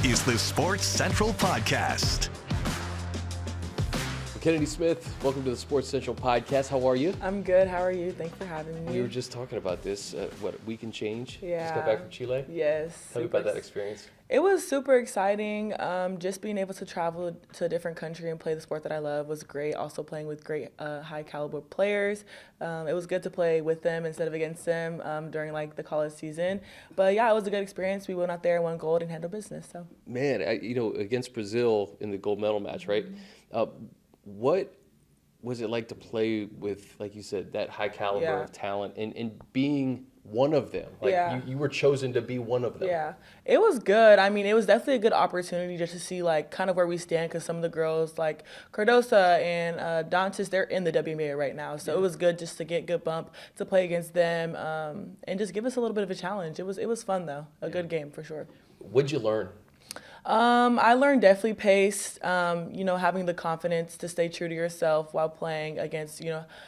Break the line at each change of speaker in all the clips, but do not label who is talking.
is the Sports Central Podcast.
Kennedy Smith, welcome to the Sports Central Podcast. How are you?
I'm good. How are you? Thanks for having me.
We were just talking about this. We can change?
Yeah.
Just got back from Chile?
Yes.
Tell me about that experience.
It was super exciting. Just being able to travel to a different country and play the sport that I love was great. Also playing with great high caliber players. It was good to play with them instead of against them during like the college season. But yeah, it was a good experience. We went out there, won gold, and handled business. So.
Man, against Brazil in the gold medal match, right? What was it like to play with, like you said, that high caliber of talent and being one of them? Like you were chosen to be one of them.
Yeah, it was good. I mean, it was definitely a good opportunity just to see like kind of where we stand, because some of the girls like Cardosa and Dantas, they're in the WNBA right now. So it was good just to get good bump to play against them and just give us a little bit of a challenge. It was fun though, a good game for sure.
What'd you learn?
I learned definitely pace, having the confidence to stay true to yourself while playing against,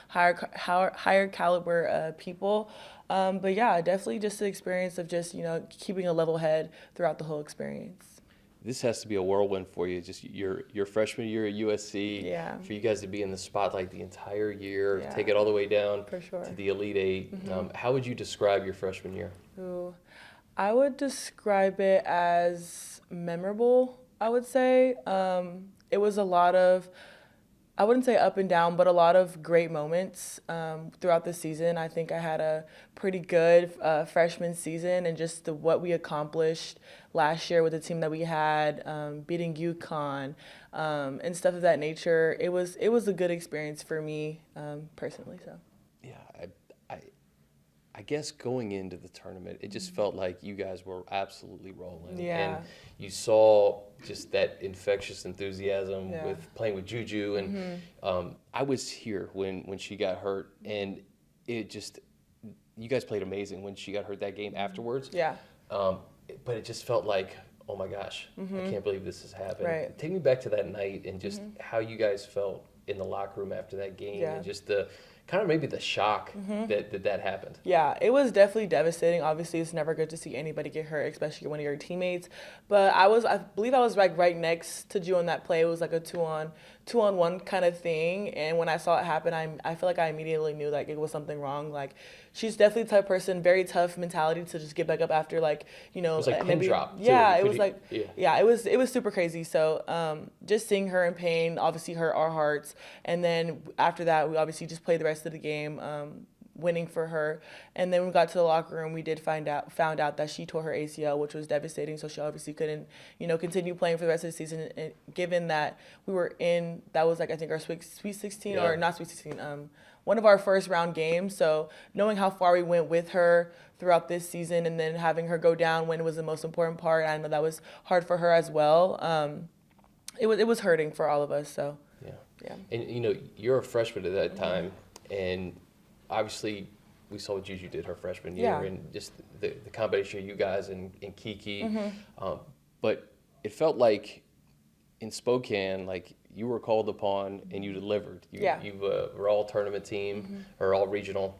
higher caliber people. But yeah, definitely just the experience of just, keeping a level head throughout the whole experience.
This has to be a whirlwind for you. Just your freshman year at USC.
Yeah.
For you guys to be in the spotlight the entire year, take it all the way down
for sure.
to the Elite Eight. How would you describe your freshman year?
Ooh, I would describe it as memorable, I would say. It was a lot of, I wouldn't say up and down, but a lot of great moments throughout the season. I think I had a pretty good freshman season, and just what we accomplished last year with the team that we had, beating UConn and stuff of that nature. It was a good experience for me personally. So.
Yeah, I guess going into the tournament, it just felt like you guys were absolutely rolling.
Yeah.
And you saw just that infectious enthusiasm with playing with JuJu. And I was here when she got hurt, and it just, you guys played amazing when she got hurt that game afterwards.
Yeah.
But it just felt like, oh my gosh, I can't believe this has happened.
Right.
Take me back to that night and just how you guys felt in the locker room after that game, and just the kind of maybe the shock that happened.
Yeah, it was definitely devastating. Obviously, it's never good to see anybody get hurt, especially one of your teammates. But I believe I was like right next to Ju on that play. It was like a two-on-one kind of thing. And when I saw it happen, I feel like I immediately knew like it was something wrong. Like, she's definitely the type of person, very tough mentality to just get back up after like,
It was like pin drop.
Yeah, it was it was super crazy. So just seeing her in pain obviously hurt our hearts. And then after that, we obviously just played the rest of the game, winning for her. And then when we got to the locker room, we did found out that she tore her ACL, which was devastating. So she obviously couldn't, continue playing for the rest of the season. And given that we were that was like, I think our Sweet 16 or not Sweet 16, one of our first round games. So knowing how far we went with her throughout this season, and then having her go down when it was the most important part, I know that was hard for her as well. It was hurting for all of us. So yeah.
And you're a freshman at that time, and obviously we saw what JuJu did her freshman year, and just the combination of you guys and Kiki. But it felt like in Spokane, like you were called upon and you delivered. You were all tournament team or all regional.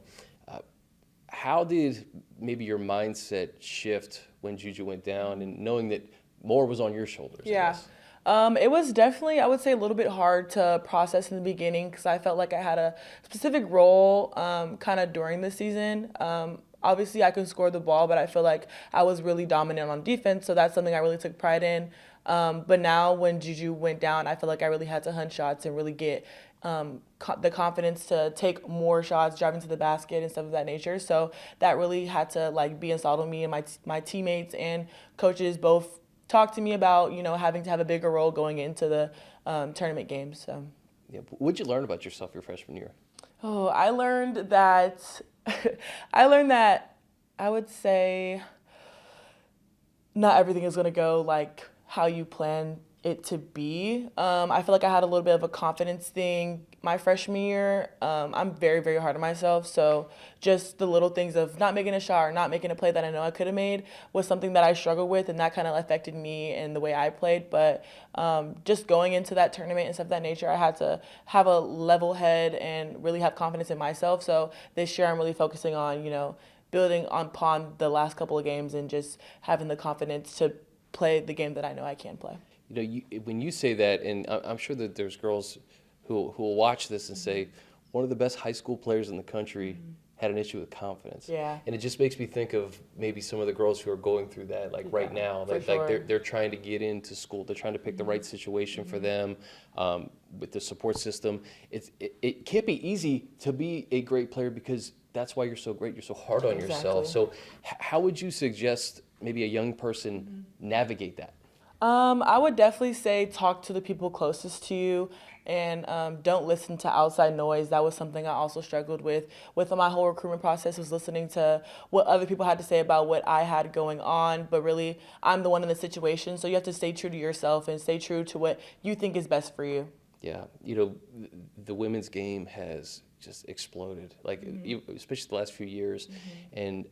How did maybe your mindset shift when JuJu went down, and knowing that more was on your shoulders?
Yeah. It was definitely, I would say, a little bit hard to process in the beginning, because I felt like I had a specific role kind of during the season. Obviously, I can score the ball, but I feel like I was really dominant on defense, so that's something I really took pride in. But now when JuJu went down, I feel like I really had to hunt shots and really get the confidence to take more shots, driving to the basket and stuff of that nature. So that really had to like be installed on me, and my teammates and coaches both talked to me about, having to have a bigger role going into the tournament games. So.
Yeah. What'd you learn about yourself your freshman year?
Oh, I learned that I would say not everything is going to go like how you plan it to be. I feel like I had a little bit of a confidence thing my freshman year. I'm very, very hard on myself. So just the little things of not making a shot or not making a play that I know I could have made was something that I struggled with, and that kind of affected me and the way I played. But just going into that tournament and stuff of that nature, I had to have a level head and really have confidence in myself. So this year I'm really focusing on, building upon the last couple of games and just having the confidence to play the game that I know I can play.
When you say that, and I'm sure that there's girls who will watch this and say, one of the best high school players in the country had an issue with confidence.
Yeah.
And it just makes me think of maybe some of the girls who are going through that, like right now. Like they're trying to get into school. They're trying to pick the right situation for them with the support system. It can't be easy to be a great player because that's why you're so great. You're so hard on yourself. So how would you suggest maybe a young person navigate that?
I would definitely say talk to the people closest to you and don't listen to outside noise. That was something I also struggled with my whole recruitment process, was listening to what other people had to say about what I had going on. But really, I'm the one in the situation, so you have to stay true to yourself and stay true to what you think is best for you.
Yeah, the women's game has just exploded, like especially the last few years, and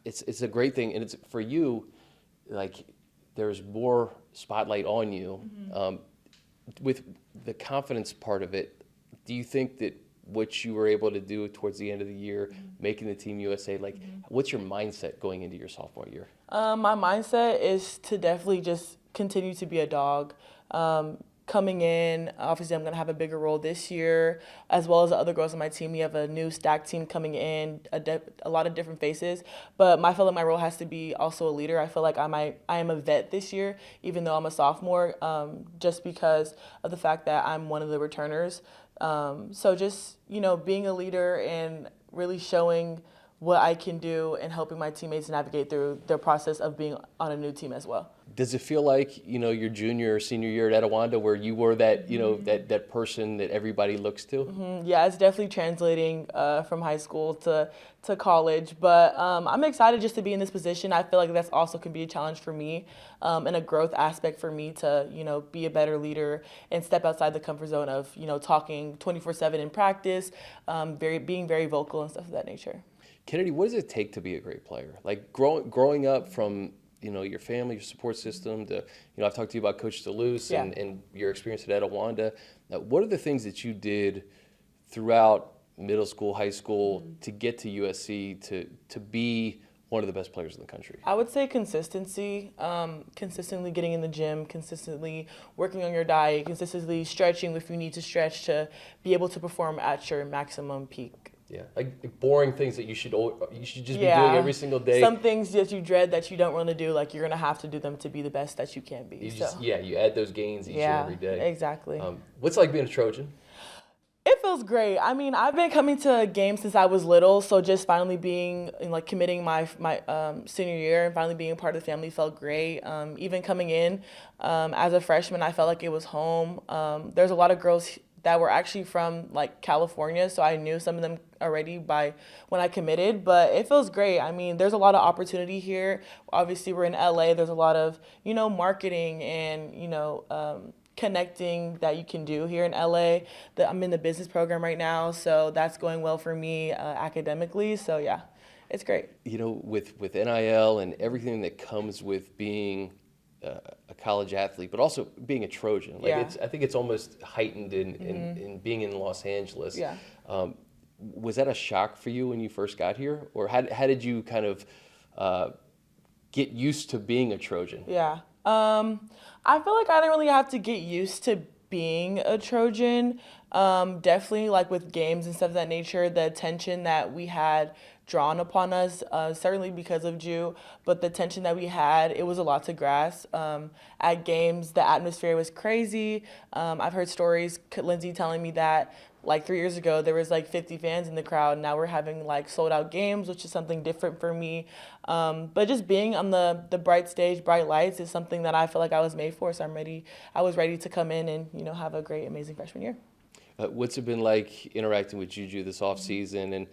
it's a great thing, and it's for you, like there's more spotlight on you. With the confidence part of it, do you think that what you were able to do towards the end of the year, making the Team USA, like what's your mindset going into your sophomore year?
My mindset is to definitely just continue to be a dog. Coming in, obviously I'm going to have a bigger role this year, as well as the other girls on my team. We have a new stack team coming in, a lot of different faces. But I feel like my role has to be also a leader. I feel like I am a vet this year, even though I'm a sophomore, just because of the fact that I'm one of the returners. So just, being a leader and really showing what I can do and helping my teammates navigate through the process of being on a new team as well.
Does it feel like, your junior or senior year at Etowanda where you were that, that person that everybody looks to?
Yeah, it's definitely translating from high school to college. But I'm excited just to be in this position. I feel like that's also can be a challenge for me and a growth aspect for me to, be a better leader and step outside the comfort zone of, talking 24/7 in practice, being very vocal and stuff of that nature.
Kennedy, what does it take to be a great player? Like growing up from your family, your support system, to I've talked to you about Coach DeLuce and your experience at Etowanda. Now, what are the things that you did throughout middle school, high school to get to USC to be one of the best players in the country?
I would say consistency, consistently getting in the gym, consistently working on your diet, consistently stretching if you need to stretch to be able to perform at your maximum peak.
Yeah, like boring things that you should just be doing every single day.
Some things that you dread that you don't want to do, like you're gonna have to do them to be the best that you can be.
You add those gains each and every day.
Exactly.
What's it like being a Trojan?
It feels great. I mean, I've been coming to games since I was little, so just finally being committing my senior year and finally being a part of the family felt great. Even coming in as a freshman, I felt like it was home. There's a lot of girls that were actually from California, so I knew some of them already by when I committed, but it feels great. I mean, there's a lot of opportunity here. Obviously, we're in LA. There's a lot of, marketing and, connecting that you can do here in LA. I'm in the business program right now, so that's going well for me academically. So yeah, it's great.
With NIL and everything that comes with being a college athlete, but also being a Trojan. I think it's almost heightened in being in Los Angeles.
Yeah.
Was that a shock for you when you first got here, or how did you kind of get used to being a Trojan?
Yeah. I feel like I didn't really have to get used to being a Trojan. Definitely with games and stuff of that nature, the attention that we had drawn upon us, certainly because of Ju, but the tension that we had, it was a lot to grasp. At games, the atmosphere was crazy. I've heard stories, Lindsay telling me that 3 years ago, there was 50 fans in the crowd. Now we're having sold out games, which is something different for me. But just being on the bright stage, bright lights is something that I feel like I was made for. So I was ready to come in and, have a great, amazing freshman year.
What's it been like interacting with JuJu this offseason? And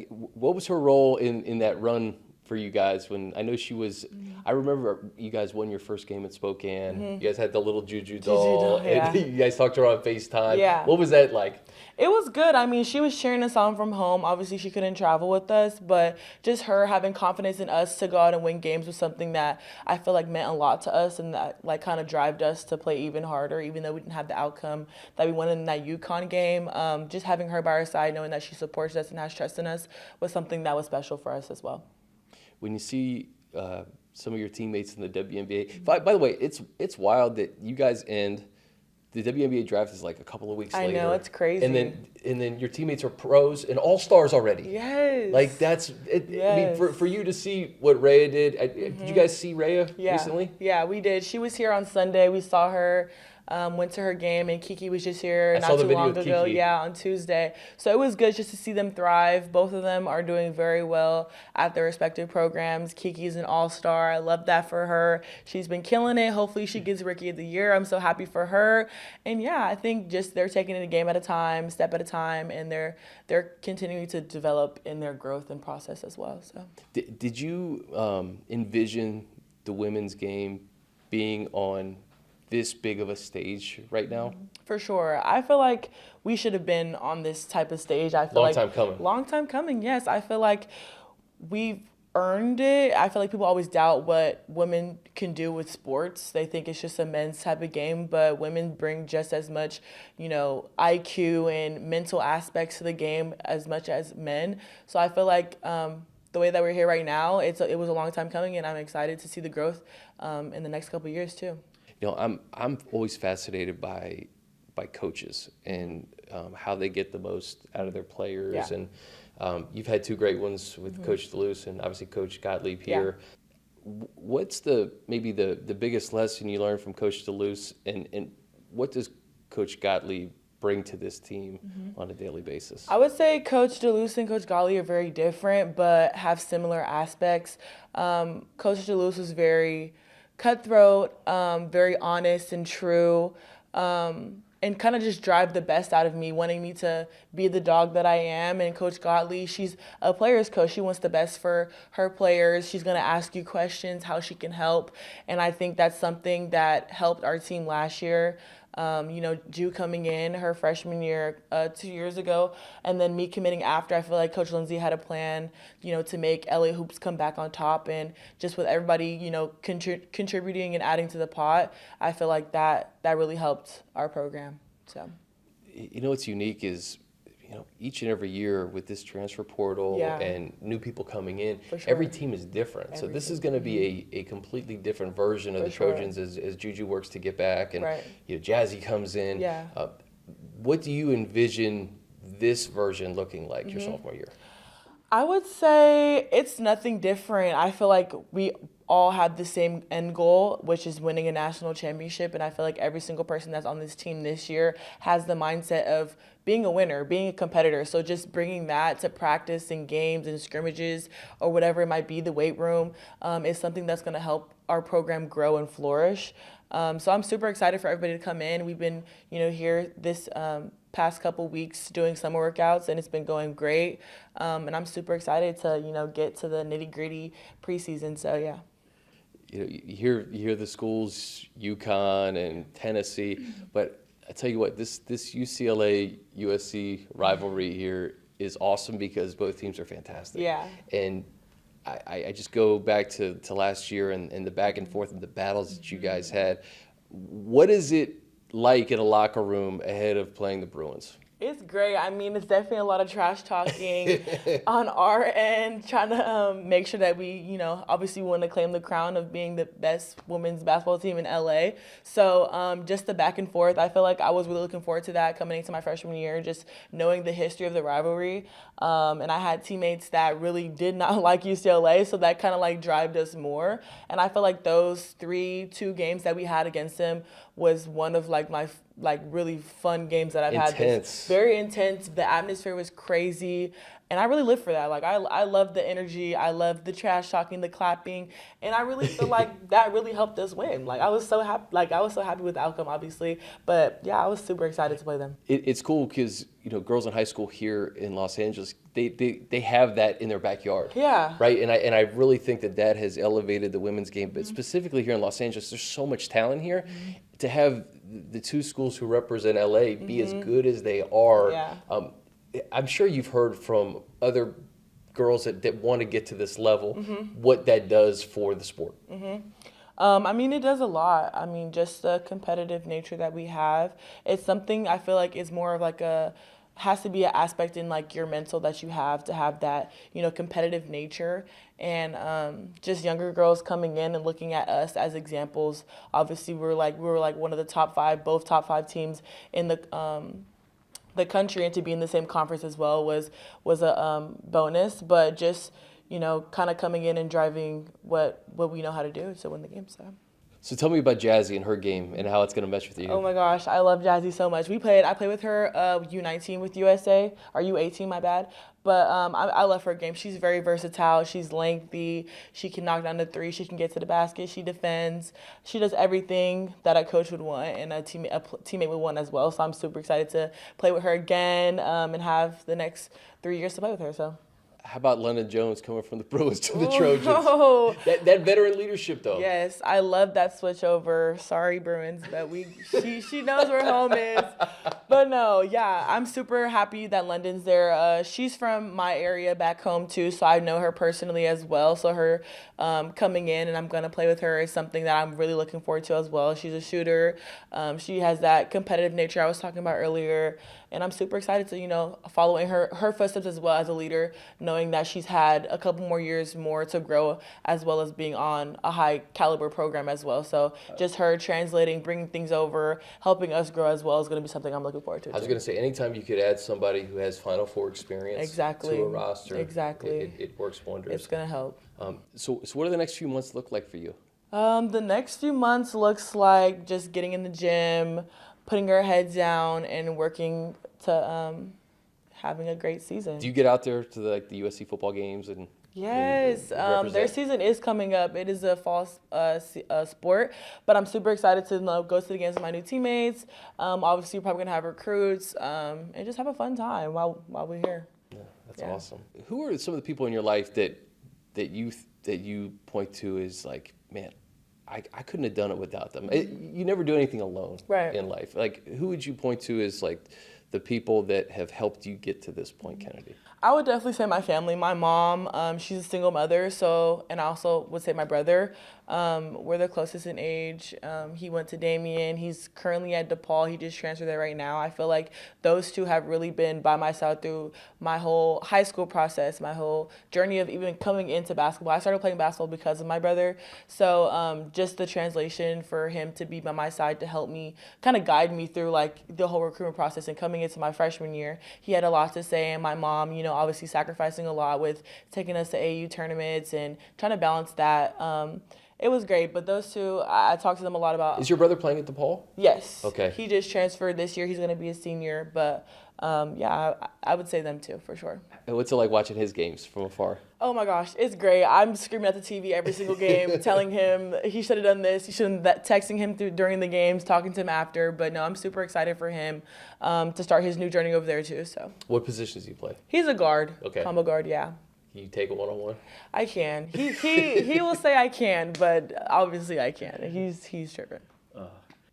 what was her role in that run for you guys? When I know she was, I remember you guys won your first game at Spokane. You guys had the little JuJu doll. And you guys talked to her on FaceTime.
Yeah.
What was that like?
It was good. I mean, she was cheering us on from home. Obviously, she couldn't travel with us, but just her having confidence in us to go out and win games was something that I feel like meant a lot to us, and that kind of drove us to play even harder, even though we didn't have the outcome that we wanted in that UConn game. Just having her by our side, knowing that she supports us and has trust in us, was something that was special for us as well.
When you see some of your teammates in the WNBA. By the way, it's wild that you guys end. The WNBA draft is like a couple of weeks later.
I know, it's crazy.
And then your teammates are pros and all-stars already.
Yes.
Like that's it.
Yes.
I mean, for you to see what Rhea did. Did you guys see Rhea recently?
Yeah, we did. She was here on Sunday. We saw her. Went to her game, and Kiki was just here not too long ago. Yeah, on Tuesday. So it was good just to see them thrive. Both of them are doing very well at their respective programs. Kiki's an all-star. I love that for her. She's been killing it. Hopefully she gets Rookie of the Year. I'm so happy for her. And yeah, I think just they're taking it a game at a time, step at a time, and they're continuing to develop in their growth and process as well. So
did you envision the women's game being on this big of a stage right now?
For sure. I feel like we should have been on this type of stage. I feel
Long time coming.
Long time coming, yes. I feel like we've earned it. I feel like people always doubt what women can do with sports. They think it's just a men's type of game, but women bring just as much, IQ and mental aspects to the game as much as men. So I feel like the way that we're here right now, it was a long time coming, and I'm excited to see the growth in the next couple of years too.
I'm always fascinated by coaches and how they get the most out of their players.
Yeah.
And you've had two great ones with Coach DeLuce and obviously Coach Gottlieb here. Yeah. What's maybe the biggest lesson you learned from Coach DeLuce, and what does Coach Gottlieb bring to this team on a daily basis?
I would say Coach DeLuce and Coach Gottlieb are very different, but have similar aspects. Coach DeLuce was very cutthroat, very honest and true, and kind of just drive the best out of me, wanting me to be the dog that I am. And Coach Gottlieb, she's a player's coach. She wants the best for her players. She's going to ask you questions, how she can help. And I think that's something that helped our team last year. Ju coming in her freshman year 2 years ago, and then me committing after. I feel like Coach Lindsay had a plan, to make LA Hoops come back on top, and just with everybody, contributing and adding to the pot, I feel like that really helped our program. So,
what's unique is, each and every year with this transfer portal and new people coming in, every team is different. So this is going to be a completely different version of the Trojans as JuJu works to get back, and Jazzy comes in.
Yeah.
What do you envision this version looking like your sophomore year?
I would say it's nothing different. I feel like we all have the same end goal, which is winning a national championship. And I feel like every single person that's on this team this year has the mindset of being a winner, being a competitor. So just bringing that to practice and games and scrimmages or whatever it might be, the weight room, is something that's going to help our program grow and flourish. So I'm super excited for everybody to come in. We've been, here this past couple weeks doing summer workouts, and it's been going great. And I'm super excited to, get to the nitty-gritty preseason. So, yeah.
You hear the schools, UConn and Tennessee, but I tell you what, this UCLA-USC rivalry here is awesome because both teams are fantastic.
Yeah.
And I just go back to last year and the back and forth and the battles that you guys had. What is it like in a locker room ahead of playing the Bruins?
It's great. I mean, it's definitely a lot of trash talking on our end, trying to make sure that we, obviously want to claim the crown of being the best women's basketball team in LA. So just the back and forth, I feel like I was really looking forward to that coming into my freshman year, just knowing the history of the rivalry. And I had teammates that really did not like UCLA, so that kind of like drived us more. And I feel like those 2 games that we had against them was one of my really fun games that I've had. Very intense. The atmosphere was crazy, and I really live for that. I love the energy. I love the trash talking, the clapping, and I really feel like that really helped us win. I was so happy. I was so happy with the outcome, obviously, but yeah, I was super excited to play them.
It's cool because girls in high school here in Los Angeles, they have that in their backyard.
Yeah.
Right, and I really think that has elevated the women's game, but specifically here in Los Angeles, there's so much talent here. To have the 2 schools who represent LA be as good as they are.
Yeah.
I'm sure you've heard from other girls that want to get to this level what that does for the sport.
I mean, it does a lot. I mean, just the competitive nature that we have. It's something I feel like is more of has to be an aspect in like your mental that you have to have that, competitive nature. And just younger girls coming in and looking at us as examples. Obviously, we were like one of the top 5, both top 5 teams in the country, and to be in the same conference as well was a bonus. But just kind of coming in and driving what we know how to do to win the game.
So tell me about Jazzy and her game and how it's going to mesh with you.
Oh my gosh, I love Jazzy so much. I played with her U19 with USA, or U18, my bad. But I love her game. She's very versatile. She's lengthy. She can knock down the 3. She can get to the basket. She defends. She does everything that a coach would want and a teammate would want as well. So I'm super excited to play with her again and have the next 3 years to play with her. So.
How about London Jones coming from the Bruins to the Trojans?
Oh.
That veteran leadership, though.
Yes, I love that switch over. Sorry, Bruins, but she knows where home is. But no, yeah, I'm super happy that London's there. She's from my area back home too, so I know her personally as well. So her coming in and I'm gonna play with her is something that I'm really looking forward to as well. She's a shooter. She has that competitive nature I was talking about earlier. And I'm super excited to, follow in her footsteps as well as a leader, knowing that she's had a couple more years more to grow, as well as being on a high caliber program as well. So just her translating, bringing things over, helping us grow as well is going to be something I'm looking forward to.
I was going to say, anytime you could add somebody who has Final Four experience to a roster, it works wonders.
It's going to help.
So what do the next few months look like for you?
The next few months looks like just getting in the gym, putting our heads down and working to having a great season.
Do you get out there to the USC football games and?
Yes, their season is coming up. It is a fall sport, but I'm super excited to go to the games with my new teammates. Obviously, we're probably gonna have recruits and just have a fun time while we're here.
Yeah, that's awesome. Who are some of the people in your life that you point to as like, man, I couldn't have done it without them. You never do anything alone in life. Like, who would you point to as like the people that have helped you get to this point, Kennedy?
I would definitely say my family. My mom, she's a single mother, and I also would say my brother. We're the closest in age. He went to Damien. He's currently at DePaul. He just transferred there right now. I feel like those two have really been by my side through my whole high school process, my whole journey of even coming into basketball. I started playing basketball because of my brother. So just the translation for him to be by my side to help me kind of guide me through like the whole recruitment process and coming into my freshman year. He had a lot to say, and my mom, obviously sacrificing a lot with taking us to AU tournaments and trying to balance that. It was great, but those two, I talked to them a lot about.
Is your brother playing at DePaul?
Yes.
Okay.
He just transferred this year. He's going to be a senior, but I would say them too, for sure.
And what's it like watching his games from afar?
Oh my gosh, it's great. I'm screaming at the TV every single game, telling him he should have done this, he shouldn't, texting him during the games, talking to him after. But no, I'm super excited for him to start his new journey over there too. So.
What positions do you play?
He's a guard.
Okay.
Combo guard, yeah.
Can you take a one-on-one?
I can. He will say I can, but obviously I can't. He's tripping.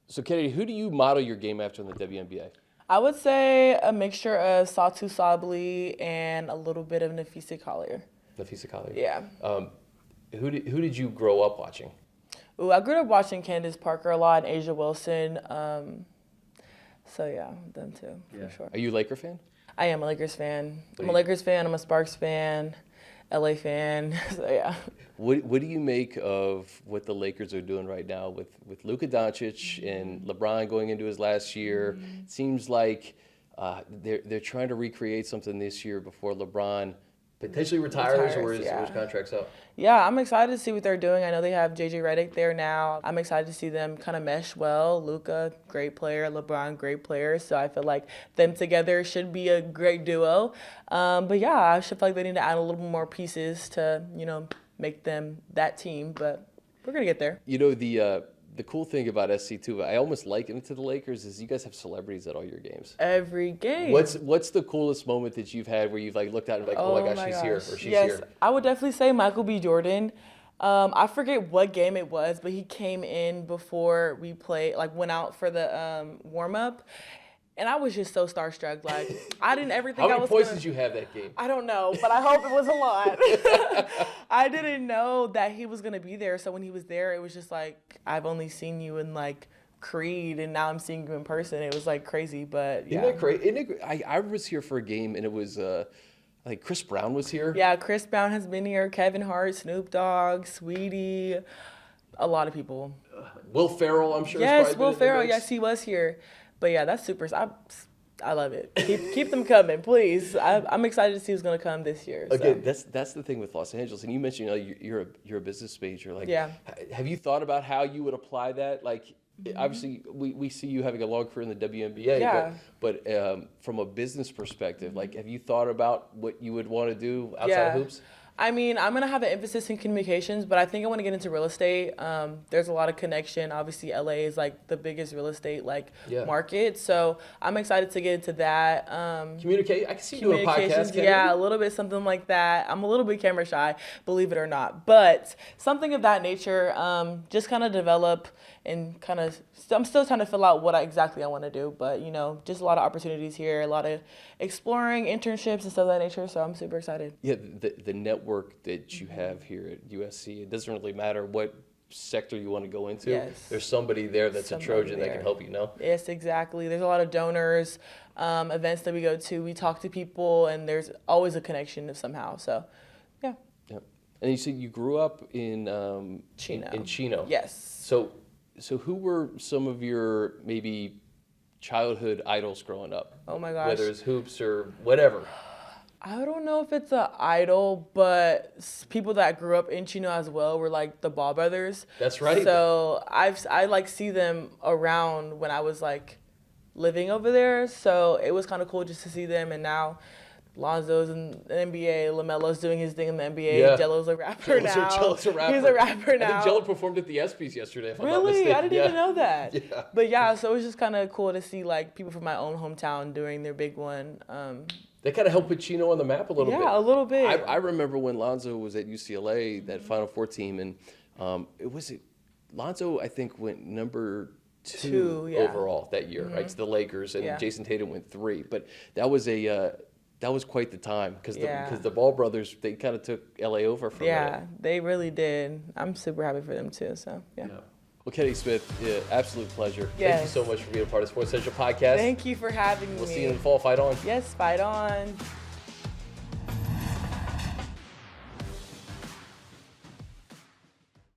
So Kennedy, who do you model your game after in the WNBA?
I would say a mixture of Satu Sabli and a little bit of Nafisa Collier.
Nafisa Collier.
Yeah.
Who did you grow up watching?
Ooh, I grew up watching Candace Parker a lot, and Asia Wilson. So yeah, them too, for sure.
Are you a Laker fan?
I am a Lakers fan. I'm a Lakers fan. I'm a Sparks fan. LA fan. So yeah.
What do you make of what the Lakers are doing right now with Luka Doncic and LeBron going into his last year? It seems like they're trying to recreate something this year before LeBron potentially retires or his contract's up.
Yeah, I'm excited to see what they're doing. I know they have JJ Redick there now. I'm excited to see them kind of mesh well. Luka, great player. LeBron, great player. So I feel like them together should be a great duo. But yeah, I should feel like they need to add a little more pieces to, make them that team. But we're going to get there.
The cool thing about SC2, I almost liken it to the Lakers, is you guys have celebrities at all your games.
Every game.
What's the coolest moment that you've had where you've looked out and oh my gosh, she's here or she's here?
Yes, I would definitely say Michael B. Jordan. I forget what game it was, but he came in before we went out for the warm up. And I was just so starstruck. I didn't ever think I was
How many points did you have that game?
I don't know, but I hope it was a lot. I didn't know that he was going to be there. So when he was there, it was just I've only seen you in Creed, and now I'm seeing you in person. It was like crazy, but yeah.
Isn't that crazy? I was here for a game, and it was like Chris Brown was here.
Yeah, Chris Brown has been here. Kevin Hart, Snoop Dogg, Sweetie, a lot of people.
Will Ferrell, I'm sure.
Yes, Will Ferrell. Yes, he was here. But yeah, that's super. I love it. Keep them coming, please. I'm excited to see who's gonna come this year. So.
Again, that's the thing with Los Angeles, and you mentioned you're a business major. Like,
yeah.
Have you thought about how you would apply that? Like, obviously we see you having a long career in the WNBA.
Yeah.
But from a business perspective, like, have you thought about what you would want to do outside of hoops?
I mean, I'm going to have an emphasis in communications, but I think I want to get into real estate. There's a lot of connection. Obviously, LA is like the biggest real estate market. So I'm excited to get into that.
Communicate. I can see you doing a podcast.
Yeah, a little bit, something like that. I'm a little bit camera shy, believe it or not. But something of that nature, just kind of develop and kind of, I'm still trying to fill out what exactly I want to do. But, you know, just a lot of opportunities here, a lot of exploring internships and stuff of that nature. So I'm super excited.
Yeah, the network that you have here at USC, it doesn't really matter what sector you want to go into.
Yes.
There's somebody there that's a Trojan that can help you, know?
Yes, exactly. There's a lot of donors, events that we go to. We talk to people, and there's always a connection somehow. So, yeah.
Yeah. And you said you grew up in
Chino.
In Chino.
Yes.
So who were some of your maybe childhood idols growing up?
Oh my gosh.
Whether it's hoops or whatever.
I don't know if it's an idol, but people that grew up in Chino as well were like the Ball brothers.
That's right.
So I like see them around when I was like living over there. So it was kind of cool just to see them. And now Lonzo's in the NBA, LaMelo's doing his thing in the NBA.
Yeah.
Jello's a rapper now.
Jello's a rapper.
He's a rapper now.
I think Jello performed at the ESPYs yesterday, if I'm not
Really?
mistaken.
I didn't even know that.
Yeah.
But yeah, so it was just kind of cool to see like people from my own hometown doing their big one.
They kind of helped put Chino on the map a little bit.
Yeah, a little bit.
I remember when Lonzo was at UCLA, that Final Four team, and Lonzo, I think, went number two overall that year, right, to the Lakers, and Jason Tatum went 3. But that was quite the time because the Ball brothers, they kind of took LA over from
Yeah, they really did. I'm super happy for them too. So yeah.
Well, Kenny Smith, absolute pleasure.
Yes.
Thank you so much for being a part of Sports Central Podcast.
Thank you for having me.
We'll see you in the fall. Fight on.
Yes, fight on.